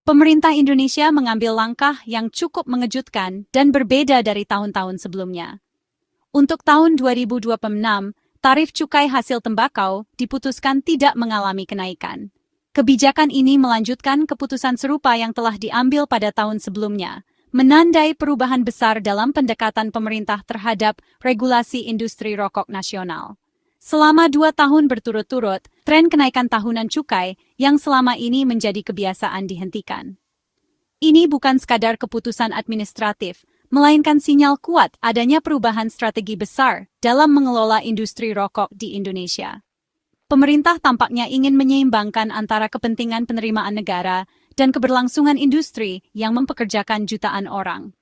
Pemerintah Indonesia mengambil langkah yang cukup mengejutkan dan berbeda dari tahun-tahun sebelumnya. Untuk tahun 2026, tarif cukai hasil tembakau diputuskan tidak mengalami kenaikan. Kebijakan ini melanjutkan keputusan serupa yang telah diambil pada tahun sebelumnya, menandai perubahan besar dalam pendekatan pemerintah terhadap regulasi industri rokok nasional. Selama 2 tahun berturut-turut, tren kenaikan tahunan cukai yang selama ini menjadi kebiasaan dihentikan. Ini bukan sekadar keputusan administratif, melainkan sinyal kuat adanya perubahan strategi besar dalam mengelola industri rokok di Indonesia. Pemerintah tampaknya ingin menyeimbangkan antara kepentingan penerimaan negara dan keberlangsungan industri yang mempekerjakan jutaan orang.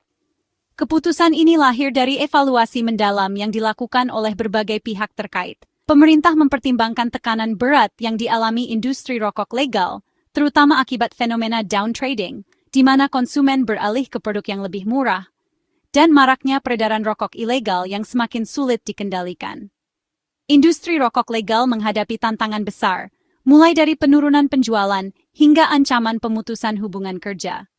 Keputusan ini lahir dari evaluasi mendalam yang dilakukan oleh berbagai pihak terkait. Pemerintah mempertimbangkan tekanan berat yang dialami industri rokok legal, terutama akibat fenomena downtrading, di mana konsumen beralih ke produk yang lebih murah, dan maraknya peredaran rokok ilegal yang semakin sulit dikendalikan. Industri rokok legal menghadapi tantangan besar, mulai dari penurunan penjualan hingga ancaman pemutusan hubungan kerja.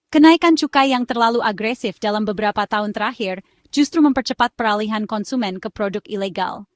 Kenaikan cukai yang terlalu agresif dalam beberapa tahun terakhir justru mempercepat peralihan konsumen ke produk ilegal.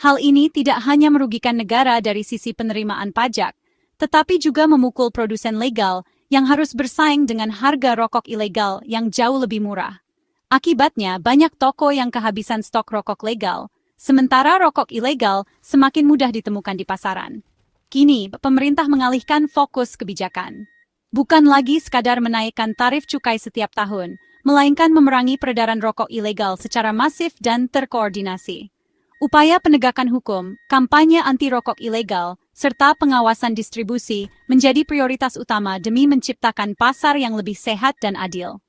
Hal ini tidak hanya merugikan negara dari sisi penerimaan pajak, tetapi juga memukul produsen legal yang harus bersaing dengan harga rokok ilegal yang jauh lebih murah. Akibatnya, banyak toko yang kehabisan stok rokok legal, sementara rokok ilegal semakin mudah ditemukan di pasaran. Kini, pemerintah mengalihkan fokus kebijakan. Bukan lagi sekadar menaikkan tarif cukai setiap tahun, melainkan memerangi peredaran rokok ilegal secara masif dan terkoordinasi. Upaya penegakan hukum, kampanye anti-rokok ilegal, serta pengawasan distribusi menjadi prioritas utama demi menciptakan pasar yang lebih sehat dan adil.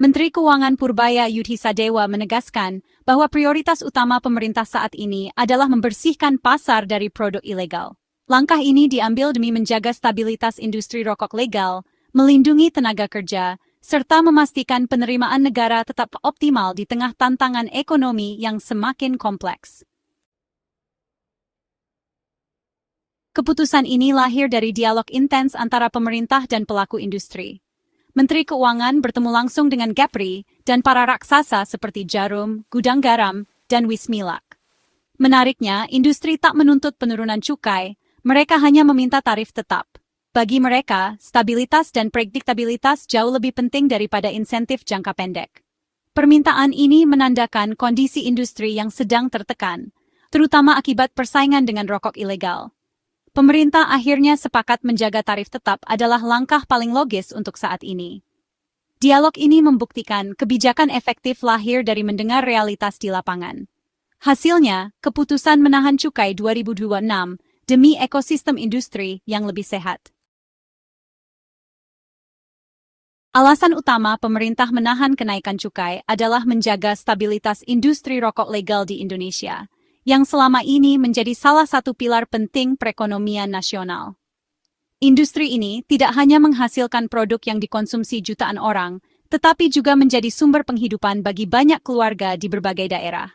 Menteri Keuangan Purbaya Yudhisadewa menegaskan bahwa prioritas utama pemerintah saat ini adalah membersihkan pasar dari produk ilegal. Langkah ini diambil demi menjaga stabilitas industri rokok legal, melindungi tenaga kerja, serta memastikan penerimaan negara tetap optimal di tengah tantangan ekonomi yang semakin kompleks. Keputusan ini lahir dari dialog intens antara pemerintah dan pelaku industri. Menteri Keuangan bertemu langsung dengan Gapri dan para raksasa seperti Jarum, Gudang Garam, dan Wismilak. Menariknya, industri tak menuntut penurunan cukai, mereka hanya meminta tarif tetap. Bagi mereka, stabilitas dan prediktabilitas jauh lebih penting daripada insentif jangka pendek. Permintaan ini menandakan kondisi industri yang sedang tertekan, terutama akibat persaingan dengan rokok ilegal. Pemerintah akhirnya sepakat menjaga tarif tetap adalah langkah paling logis untuk saat ini. Dialog ini membuktikan kebijakan efektif lahir dari mendengar realitas di lapangan. Hasilnya, keputusan menahan cukai 2026 demi ekosistem industri yang lebih sehat. Alasan utama pemerintah menahan kenaikan cukai adalah menjaga stabilitas industri rokok legal di Indonesia, yang selama ini menjadi salah satu pilar penting perekonomian nasional. Industri ini tidak hanya menghasilkan produk yang dikonsumsi jutaan orang, tetapi juga menjadi sumber penghidupan bagi banyak keluarga di berbagai daerah.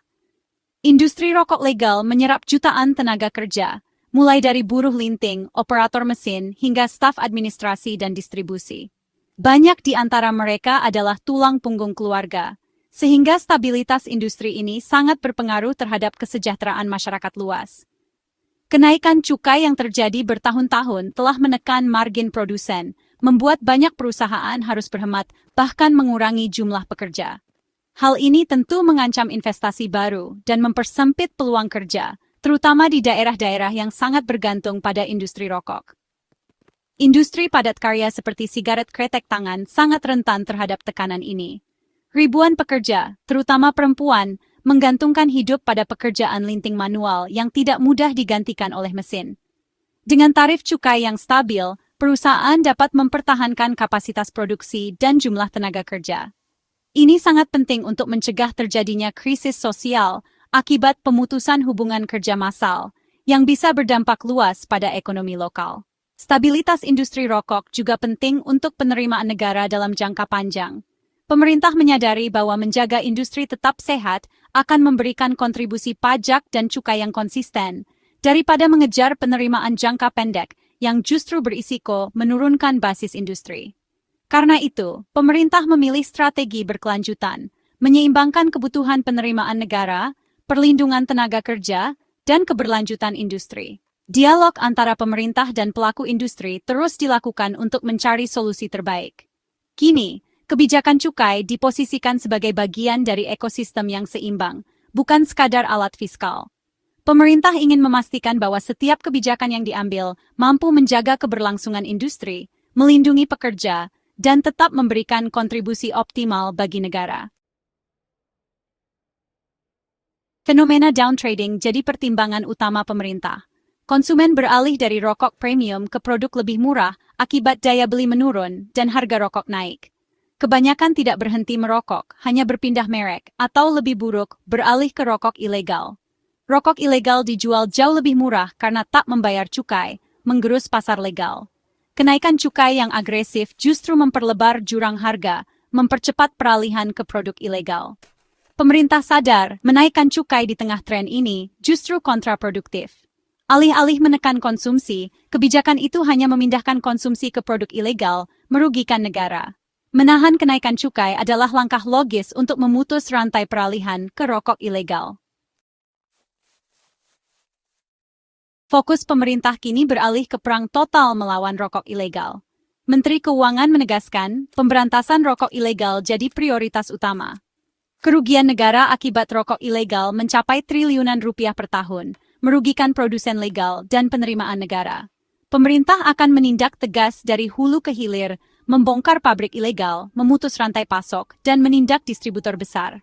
Industri rokok legal menyerap jutaan tenaga kerja, mulai dari buruh linting, operator mesin, hingga staf administrasi dan distribusi. Banyak di antara mereka adalah tulang punggung keluarga, sehingga stabilitas industri ini sangat berpengaruh terhadap kesejahteraan masyarakat luas. Kenaikan cukai yang terjadi bertahun-tahun telah menekan margin produsen, membuat banyak perusahaan harus berhemat, bahkan mengurangi jumlah pekerja. Hal ini tentu mengancam investasi baru dan mempersempit peluang kerja, terutama di daerah-daerah yang sangat bergantung pada industri rokok. Industri padat karya seperti sigaret kretek tangan sangat rentan terhadap tekanan ini. Ribuan pekerja, terutama perempuan, menggantungkan hidup pada pekerjaan linting manual yang tidak mudah digantikan oleh mesin. Dengan tarif cukai yang stabil, perusahaan dapat mempertahankan kapasitas produksi dan jumlah tenaga kerja. Ini sangat penting untuk mencegah terjadinya krisis sosial akibat pemutusan hubungan kerja massal, yang bisa berdampak luas pada ekonomi lokal. Stabilitas industri rokok juga penting untuk penerimaan negara dalam jangka panjang. Pemerintah menyadari bahwa menjaga industri tetap sehat akan memberikan kontribusi pajak dan cukai yang konsisten, daripada mengejar penerimaan jangka pendek yang justru berisiko menurunkan basis industri. Karena itu, pemerintah memilih strategi berkelanjutan, menyeimbangkan kebutuhan penerimaan negara, perlindungan tenaga kerja, dan keberlanjutan industri. Dialog antara pemerintah dan pelaku industri terus dilakukan untuk mencari solusi terbaik. Kini, kebijakan cukai diposisikan sebagai bagian dari ekosistem yang seimbang, bukan sekadar alat fiskal. Pemerintah ingin memastikan bahwa setiap kebijakan yang diambil mampu menjaga keberlangsungan industri, melindungi pekerja, dan tetap memberikan kontribusi optimal bagi negara. Fenomena downtrading jadi pertimbangan utama pemerintah. Konsumen beralih dari rokok premium ke produk lebih murah akibat daya beli menurun dan harga rokok naik. Kebanyakan tidak berhenti merokok, hanya berpindah merek, atau lebih buruk, beralih ke rokok ilegal. Rokok ilegal dijual jauh lebih murah karena tak membayar cukai, menggerus pasar legal. Kenaikan cukai yang agresif justru memperlebar jurang harga, mempercepat peralihan ke produk ilegal. Pemerintah sadar, menaikkan cukai di tengah tren ini justru kontraproduktif. Alih-alih menekan konsumsi, kebijakan itu hanya memindahkan konsumsi ke produk ilegal, merugikan negara. Menahan kenaikan cukai adalah langkah logis untuk memutus rantai peralihan ke rokok ilegal. Fokus pemerintah kini beralih ke perang total melawan rokok ilegal. Menteri Keuangan menegaskan, pemberantasan rokok ilegal jadi prioritas utama. Kerugian negara akibat rokok ilegal mencapai triliunan rupiah per tahun, merugikan produsen legal dan penerimaan negara. Pemerintah akan menindak tegas dari hulu ke hilir, membongkar pabrik ilegal, memutus rantai pasok, dan menindak distributor besar.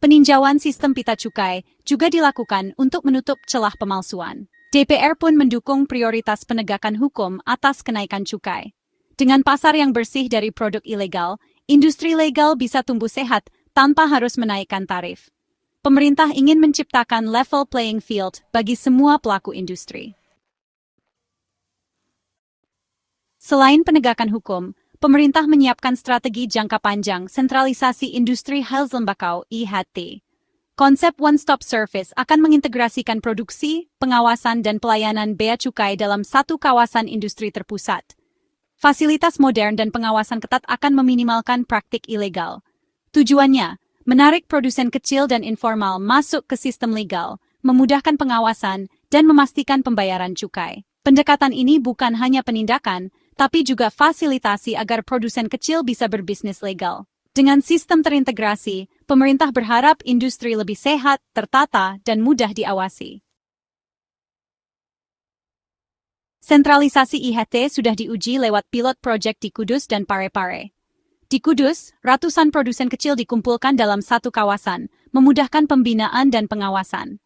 Peninjauan sistem pita cukai juga dilakukan untuk menutup celah pemalsuan. DPR pun mendukung prioritas penegakan hukum atas kenaikan cukai. Dengan pasar yang bersih dari produk ilegal, industri legal bisa tumbuh sehat tanpa harus menaikkan tarif. Pemerintah ingin menciptakan level playing field bagi semua pelaku industri. Selain penegakan hukum, pemerintah menyiapkan strategi jangka panjang sentralisasi industri health lembakau (IHT). Konsep one-stop service akan mengintegrasikan produksi, pengawasan, dan pelayanan bea cukai dalam satu kawasan industri terpusat. Fasilitas modern dan pengawasan ketat akan meminimalkan praktik ilegal. Tujuannya, menarik produsen kecil dan informal masuk ke sistem legal, memudahkan pengawasan, dan memastikan pembayaran cukai. Pendekatan ini bukan hanya penindakan, tapi juga fasilitasi agar produsen kecil bisa berbisnis legal. Dengan sistem terintegrasi, pemerintah berharap industri lebih sehat, tertata, dan mudah diawasi. Sentralisasi IHT sudah diuji lewat pilot project di Kudus dan Parepare. Di Kudus, ratusan produsen kecil dikumpulkan dalam satu kawasan, memudahkan pembinaan dan pengawasan.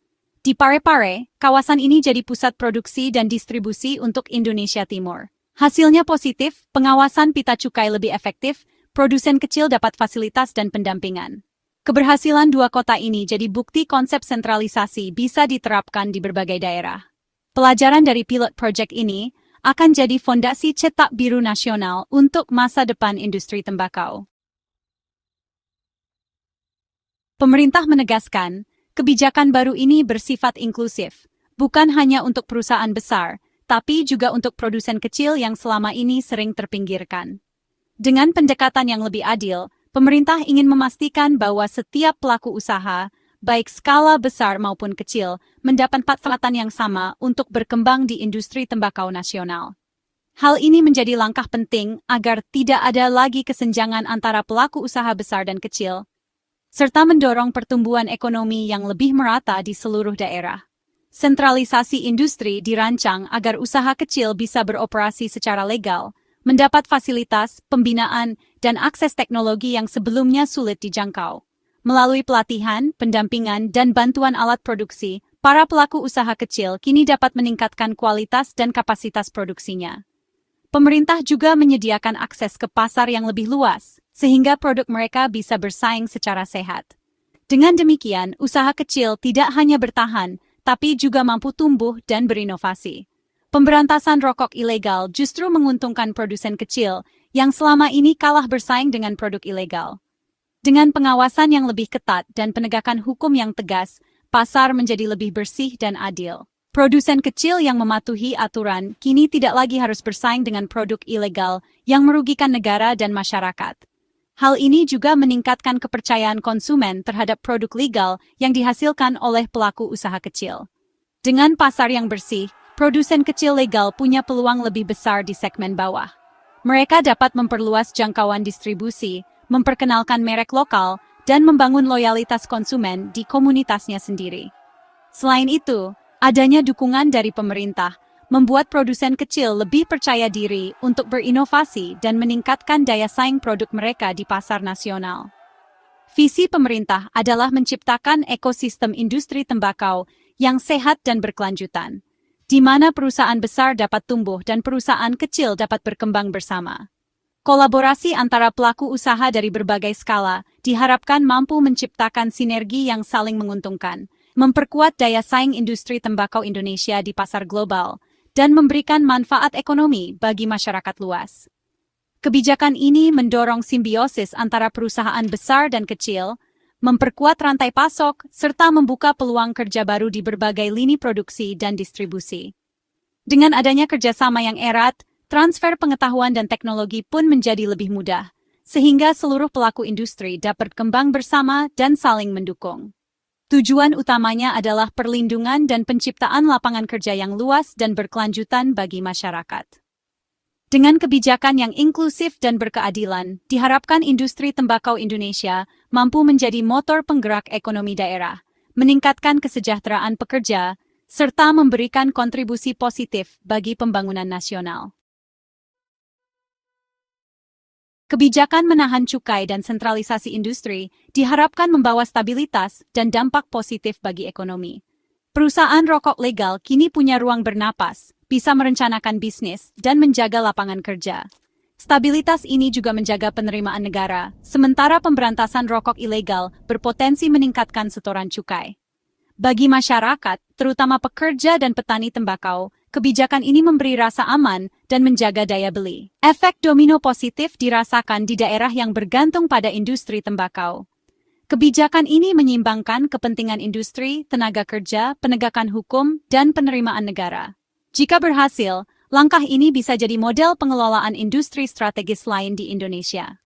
Di Parepare, kawasan ini jadi pusat produksi dan distribusi untuk Indonesia Timur. Hasilnya positif, pengawasan pita cukai lebih efektif, produsen kecil dapat fasilitas dan pendampingan. Keberhasilan dua kota ini jadi bukti konsep sentralisasi bisa diterapkan di berbagai daerah. Pelajaran dari pilot project ini akan jadi fondasi cetak biru nasional untuk masa depan industri tembakau. Pemerintah menegaskan, kebijakan baru ini bersifat inklusif, bukan hanya untuk perusahaan besar, tapi juga untuk produsen kecil yang selama ini sering terpinggirkan. Dengan pendekatan yang lebih adil, pemerintah ingin memastikan bahwa setiap pelaku usaha, baik skala besar maupun kecil, mendapat manfaatan yang sama untuk berkembang di industri tembakau nasional. Hal ini menjadi langkah penting agar tidak ada lagi kesenjangan antara pelaku usaha besar dan kecil, serta mendorong pertumbuhan ekonomi yang lebih merata di seluruh daerah. Sentralisasi industri dirancang agar usaha kecil bisa beroperasi secara legal, mendapat fasilitas, pembinaan, dan akses teknologi yang sebelumnya sulit dijangkau. Melalui pelatihan, pendampingan, dan bantuan alat produksi, para pelaku usaha kecil kini dapat meningkatkan kualitas dan kapasitas produksinya. Pemerintah juga menyediakan akses ke pasar yang lebih luas, sehingga produk mereka bisa bersaing secara sehat. Dengan demikian, usaha kecil tidak hanya bertahan, tapi juga mampu tumbuh dan berinovasi. Pemberantasan rokok ilegal justru menguntungkan produsen kecil yang selama ini kalah bersaing dengan produk ilegal. Dengan pengawasan yang lebih ketat dan penegakan hukum yang tegas, pasar menjadi lebih bersih dan adil. Produsen kecil yang mematuhi aturan kini tidak lagi harus bersaing dengan produk ilegal yang merugikan negara dan masyarakat. Hal ini juga meningkatkan kepercayaan konsumen terhadap produk legal yang dihasilkan oleh pelaku usaha kecil. Dengan pasar yang bersih, produsen kecil legal punya peluang lebih besar di segmen bawah. Mereka dapat memperluas jangkauan distribusi, memperkenalkan merek lokal, dan membangun loyalitas konsumen di komunitasnya sendiri. Selain itu, adanya dukungan dari pemerintah membuat produsen kecil lebih percaya diri untuk berinovasi dan meningkatkan daya saing produk mereka di pasar nasional. Visi pemerintah adalah menciptakan ekosistem industri tembakau yang sehat dan berkelanjutan, di mana perusahaan besar dapat tumbuh dan perusahaan kecil dapat berkembang bersama. Kolaborasi antara pelaku usaha dari berbagai skala diharapkan mampu menciptakan sinergi yang saling menguntungkan, memperkuat daya saing industri tembakau Indonesia di pasar global, dan memberikan manfaat ekonomi bagi masyarakat luas. Kebijakan ini mendorong simbiosis antara perusahaan besar dan kecil, memperkuat rantai pasok, serta membuka peluang kerja baru di berbagai lini produksi dan distribusi. Dengan adanya kerjasama yang erat, transfer pengetahuan dan teknologi pun menjadi lebih mudah, sehingga seluruh pelaku industri dapat berkembang bersama dan saling mendukung. Tujuan utamanya adalah perlindungan dan penciptaan lapangan kerja yang luas dan berkelanjutan bagi masyarakat. Dengan kebijakan yang inklusif dan berkeadilan, diharapkan industri tembakau Indonesia mampu menjadi motor penggerak ekonomi daerah, meningkatkan kesejahteraan pekerja, serta memberikan kontribusi positif bagi pembangunan nasional. Kebijakan menahan cukai dan sentralisasi industri diharapkan membawa stabilitas dan dampak positif bagi ekonomi. Perusahaan rokok legal kini punya ruang bernapas, bisa merencanakan bisnis, dan menjaga lapangan kerja. Stabilitas ini juga menjaga penerimaan negara, sementara pemberantasan rokok ilegal berpotensi meningkatkan setoran cukai. Bagi masyarakat, terutama pekerja dan petani tembakau, kebijakan ini memberi rasa aman dan menjaga daya beli. Efek domino positif dirasakan di daerah yang bergantung pada industri tembakau. Kebijakan ini menyeimbangkan kepentingan industri, tenaga kerja, penegakan hukum, dan penerimaan negara. Jika berhasil, langkah ini bisa jadi model pengelolaan industri strategis lain di Indonesia.